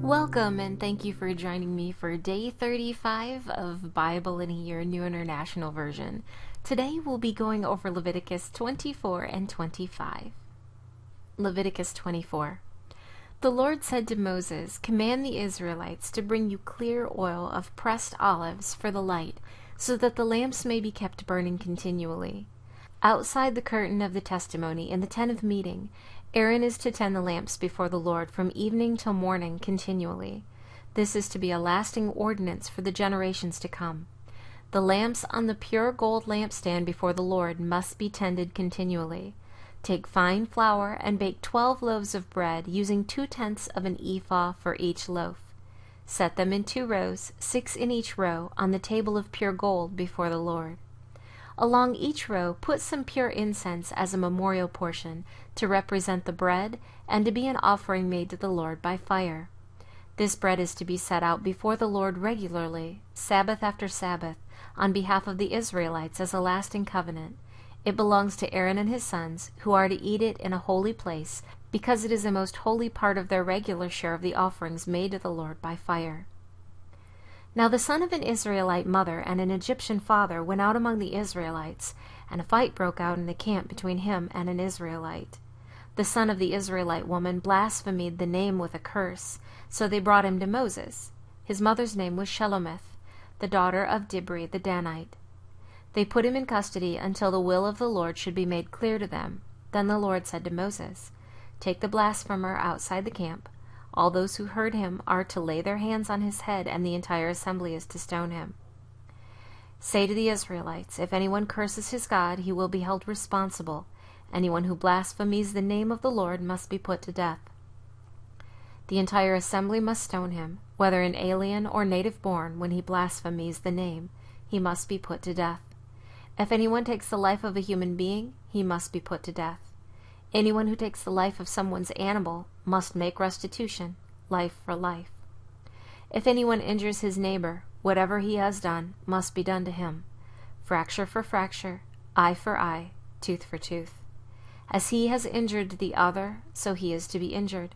Welcome and thank you for joining me for day 35 of Bible in a Year New International Version. Today we'll be going over Leviticus 24 and 25. Leviticus 24. The Lord said to Moses, "Command the Israelites to bring you clear oil of pressed olives for the light, so that the lamps may be kept burning continually. Outside the curtain of the testimony in the tent of meeting, Aaron is to tend the lamps before the Lord from evening till morning continually. This is to be a lasting ordinance for the generations to come. The lamps on the pure gold lampstand before the Lord must be tended continually. Take fine flour and bake 12 loaves of bread, using 2/10 of an ephah for each loaf. Set them in 2 rows, 6 in each row, on the table of pure gold before the Lord. Along each row put some pure incense as a memorial portion to represent the bread and to be an offering made to the Lord by fire. This bread is to be set out before the Lord regularly, Sabbath after Sabbath, on behalf of the Israelites as a lasting covenant. It belongs to Aaron and his sons, who are to eat it in a holy place, because it is a most holy part of their regular share of the offerings made to the Lord by fire." Now the son of an Israelite mother and an Egyptian father went out among the Israelites, and a fight broke out in the camp between him and an Israelite. The son of the Israelite woman blasphemed the name with a curse, so they brought him to Moses. His mother's name was Shelomith, the daughter of Dibri the Danite. They put him in custody until the will of the Lord should be made clear to them. Then the Lord said to Moses, "Take the blasphemer outside the camp. All those who heard him are to lay their hands on his head, and the entire assembly is to stone him. Say to the Israelites, if anyone curses his God, he will be held responsible. Anyone who blasphemes the name of the Lord must be put to death. The entire assembly must stone him, whether an alien or native born. When he blasphemes the name, he must be put to death. If anyone takes the life of a human being, he must be put to death. Anyone who takes the life of someone's animal must make restitution, life for life. If anyone injures his neighbor, whatever he has done must be done to him. Fracture for fracture, eye for eye, tooth for tooth. As he has injured the other, so he is to be injured.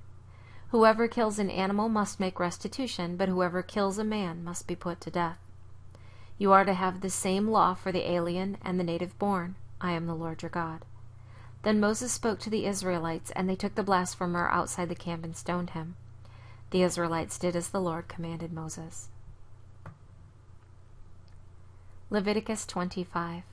Whoever kills an animal must make restitution, but whoever kills a man must be put to death. You are to have the same law for the alien and the native born. I am the Lord your God." Then Moses spoke to the Israelites, and they took the blasphemer outside the camp and stoned him. The Israelites did as the Lord commanded Moses. Leviticus 25.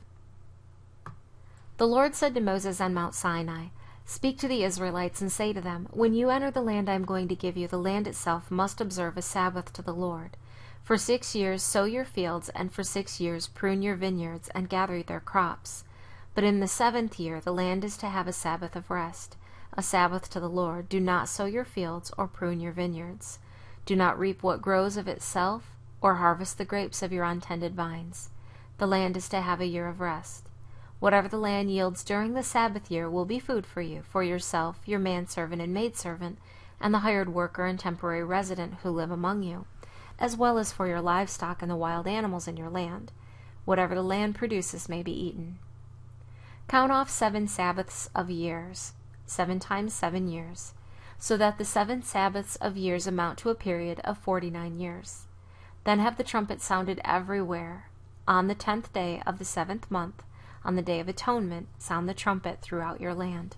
The Lord said to Moses on Mount Sinai, "Speak to the Israelites and say to them, when you enter the land I am going to give you, the land itself must observe a Sabbath to the Lord. For 6 years sow your fields, and for 6 years prune your vineyards and gather their crops. But in the 7th year the land is to have a Sabbath of rest, a Sabbath to the Lord. Do not sow your fields or prune your vineyards. Do not reap what grows of itself, or harvest the grapes of your untended vines. The land is to have a year of rest. Whatever the land yields during the Sabbath year will be food for you, for yourself, your manservant and maidservant, and the hired worker and temporary resident who live among you, as well as for your livestock and the wild animals in your land. Whatever the land produces may be eaten. Count off 7 Sabbaths of years, 7 times 7 years, so that the 7 Sabbaths of years amount to a period of 49 years. Then have the trumpet sounded everywhere. On the 10th day of the 7th month, on the Day of Atonement, sound the trumpet throughout your land.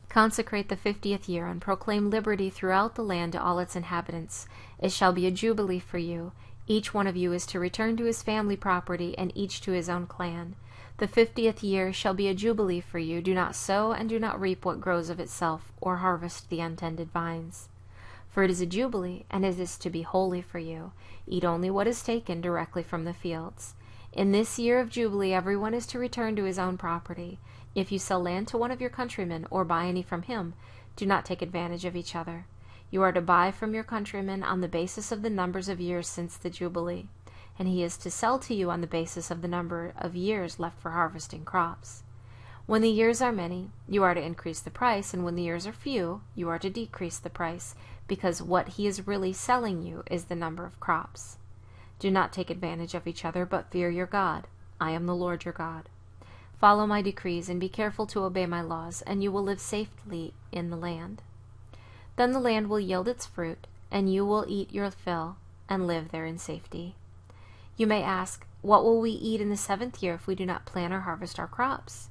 Consecrate the 50th year and proclaim liberty throughout the land to all its inhabitants. It shall be a jubilee for you. Each one of you is to return to his family property, and each to his own clan. The 50th year shall be a jubilee for you. Do not sow and do not reap what grows of itself, or harvest the untended vines. For it is a jubilee, and it is to be holy for you. Eat only what is taken directly from the fields. In this year of jubilee everyone is to return to his own property. If you sell land to one of your countrymen, or buy any from him, do not take advantage of each other. You are to buy from your countryman on the basis of the numbers of years since the jubilee, and he is to sell to you on the basis of the number of years left for harvesting crops. When the years are many, you are to increase the price, and when the years are few, you are to decrease the price, because what he is really selling you is the number of crops. Do not take advantage of each other, but fear your God. I am the Lord your God. Follow my decrees and be careful to obey my laws, and you will live safely in the land. Then the land will yield its fruit, and you will eat your fill and live there in safety. You may ask, what will we eat in the 7th year if we do not plant or harvest our crops?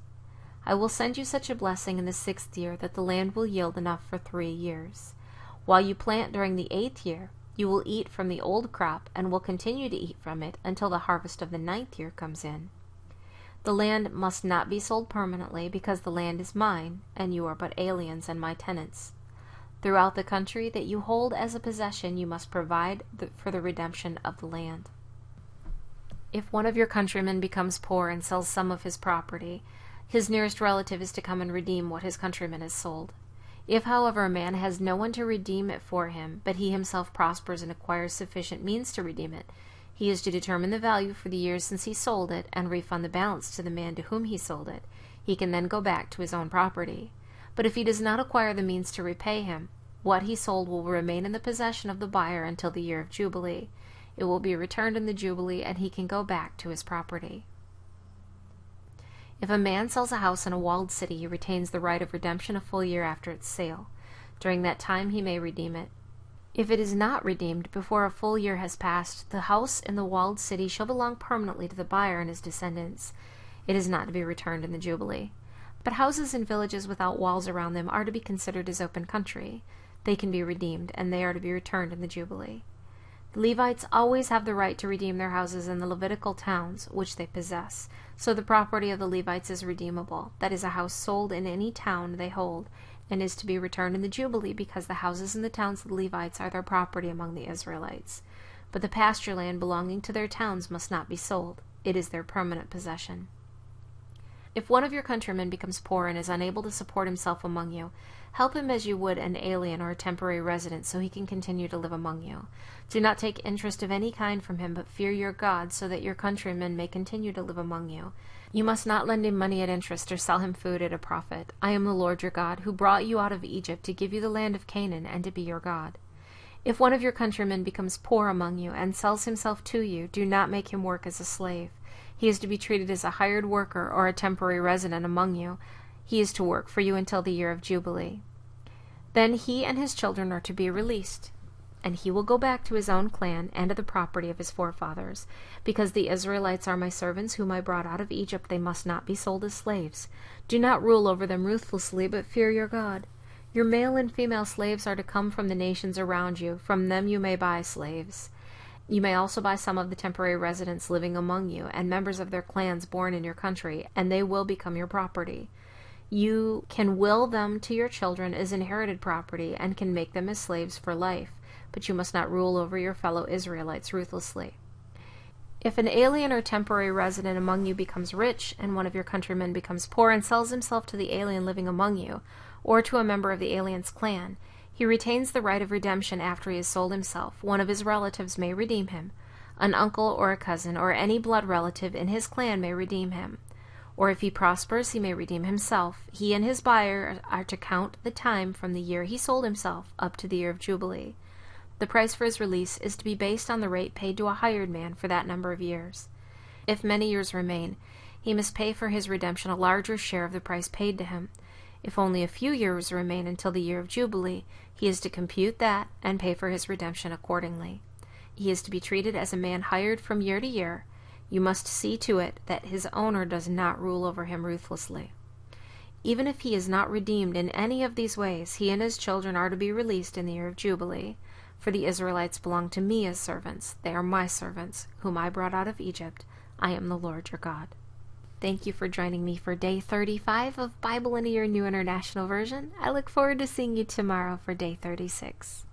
I will send you such a blessing in the 6th year that the land will yield enough for 3 years. While you plant during the 8th year, you will eat from the old crop and will continue to eat from it until the harvest of the 9th year comes in. The land must not be sold permanently, because the land is mine, and you are but aliens and my tenants. Throughout the country that you hold as a possession, you must provide for the redemption of the land. If one of your countrymen becomes poor and sells some of his property, his nearest relative is to come and redeem what his countryman has sold. If, however, a man has no one to redeem it for him, but he himself prospers and acquires sufficient means to redeem it, he is to determine the value for the years since he sold it and refund the balance to the man to whom he sold it. He can then go back to his own property. But if he does not acquire the means to repay him, what he sold will remain in the possession of the buyer until the year of Jubilee. It will be returned in the Jubilee, and he can go back to his property. If a man sells a house in a walled city, he retains the right of redemption a full year after its sale. During that time he may redeem it. If it is not redeemed before a full year has passed, the house in the walled city shall belong permanently to the buyer and his descendants. It is not to be returned in the Jubilee. But houses in villages without walls around them are to be considered as open country. They can be redeemed, and they are to be returned in the Jubilee. The Levites always have the right to redeem their houses in the Levitical towns which they possess. So the property of the Levites is redeemable, that is, a house sold in any town they hold, and is to be returned in the Jubilee, because the houses in the towns of the Levites are their property among the Israelites. But the pasture land belonging to their towns must not be sold. It is their permanent possession. If one of your countrymen becomes poor and is unable to support himself among you, help him as you would an alien or a temporary resident, so he can continue to live among you. Do not take interest of any kind from him, but fear your God, so that your countrymen may continue to live among you. You must not lend him money at interest or sell him food at a profit. I am the Lord your God, who brought you out of Egypt to give you the land of Canaan and to be your God. If one of your countrymen becomes poor among you and sells himself to you, do not make him work as a slave. He is to be treated as a hired worker or a temporary resident among you. He is to work for you until the year of Jubilee. Then he and his children are to be released, and he will go back to his own clan and to the property of his forefathers. Because the Israelites are my servants, whom I brought out of Egypt, they must not be sold as slaves. Do not rule over them ruthlessly, but fear your God. Your male and female slaves are to come from the nations around you. From them you may buy slaves. You may also buy some of the temporary residents living among you, and members of their clans born in your country, and they will become your property. You can will them to your children as inherited property, and can make them as slaves for life, but you must not rule over your fellow Israelites ruthlessly. If an alien or temporary resident among you becomes rich, and one of your countrymen becomes poor and sells himself to the alien living among you, or to a member of the alien's clan, he retains the right of redemption after he has sold himself. One of his relatives may redeem him. An uncle or a cousin or any blood relative in his clan may redeem him. Or if he prospers, he may redeem himself. He and his buyer are to count the time from the year he sold himself up to the year of Jubilee. The price for his release is to be based on the rate paid to a hired man for that number of years. If many years remain, he must pay for his redemption a larger share of the price paid to him. If only a few years remain until the year of Jubilee, he is to compute that and pay for his redemption accordingly. He is to be treated as a man hired from year to year. You must see to it that his owner does not rule over him ruthlessly. Even if he is not redeemed in any of these ways, he and his children are to be released in the year of Jubilee. For the Israelites belong to me as servants. They are my servants, whom I brought out of Egypt. I am the Lord your God. Thank you for joining me for Day 35 of Bible in a Year New International Version. I look forward to seeing you tomorrow for Day 36.